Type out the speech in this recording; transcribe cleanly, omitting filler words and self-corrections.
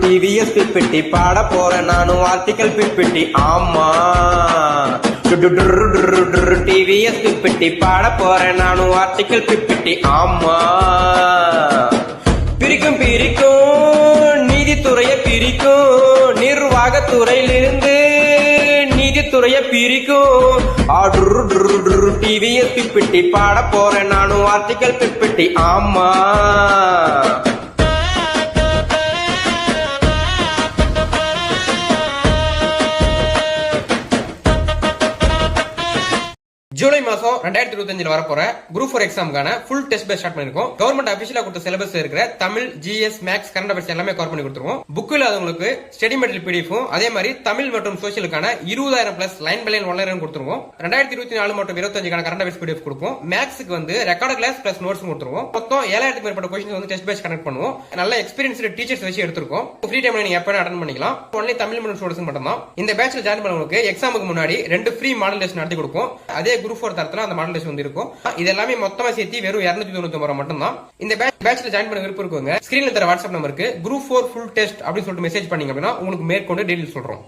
TVS பிப்பிட்டி பாட போறேன் நானும் ஆர்டிகல் பிப்பிட்டி ஆமா டிவிஎஸ் பிப்பிட்டி பாட போறேன் நானும் ஆர்டிகல் பிப்பிட்டி ஆமா பிரிக்கும் நீதித்துறையை பிரிக்கும் நிர்வாகத்துறையிலிருந்து நீதித்துறையை பிரிக்கும் டிவிஎஸ் பிப்பிட்டி பாட போறேன் நானும் ஆர்டிகல் பிப்பிட்டி ஆமா ஜூலை மாசம் 2025 வரப்போற குரூப் 4 எக்ஸாமுக்கான ஃபுல் டெஸ்ட் பேட்ச் ஸ்டார்ட் பண்ணிருக்கோம். கவர்மெண்ட் அபிஷியலா கொடுத்த சிலபஸ் இருக்கிற Tamil, GS, maths, current affairs எல்லாமே கவர் பண்ணி கொடுத்துருவோம். புக் இல்லாதவங்களுக்கு ஸ்டடி மெட்டீரியல் பிடிஎஃப், அதே மாதிரி தமிழ் மற்றும் சோசியலுக்கான 20,000 plus line by line online கொடுத்துருவோம். 2024 மற்றும் 25 கரண்ட் அஃபேர்ஸ் பிடிஎஃப் கொடுப்போம். மேக்ஸ்க்கு வந்து ரெக்கார்ட் கிளாஸ் பிளஸ் நோட்ஸ் கொடுத்துருவோம். மொத்தம் 7,000 மேற்பட்ட கொஸ்டின்ஸ் வந்து டெஸ்ட் பேட்ச் கனெக்ட் பண்ணுவோம். நல்ல எக்ஸ்பீரியன்ஸ்டு டீச்சர்ஸ் வச்சு எடுத்திருக்கோம். ஃப்ரீ டைம்ல நீங்க எப்ப அட்டெண்ட் பண்ணிக்கலாம். ஒன்லி தமிழ் மற்றும் ஸ்டூடெண்ட்ஸ் மட்டும் தான். இந்த பேட்ச்ல ஜாயின் பண்ணவங்களுக்கு எக்ஸாமுக்கு முன்னாடி 2 ஃப்ரீ மாடல் டெஸ்ட் நடத்தி கொடுப்போம். அதே குரூப் 4 தரத்துல அந்த மாடல் டெஸ்ட் வந்து இருக்கும். இது எல்லாமே மொத்தமா சேர்த்து வெறும் 299 ரூபாய் மட்டும் தான். இந்த பேட்ச்ல ஜாயின் பண்ண விருப்பம் இருக்குங்க. ஸ்கிரீன்ல தர வாட்ஸ்அப் நம்பருக்கு குரூப் 4 ஃபுல் டெஸ்ட் அப்படின்னு சொல்லிட்டு மெசேஜ் பண்ணீங்க அப்படின்னா உங்களுக்கு மேற்கொண்டு டீடைல்ஸ் சொல்றோம்.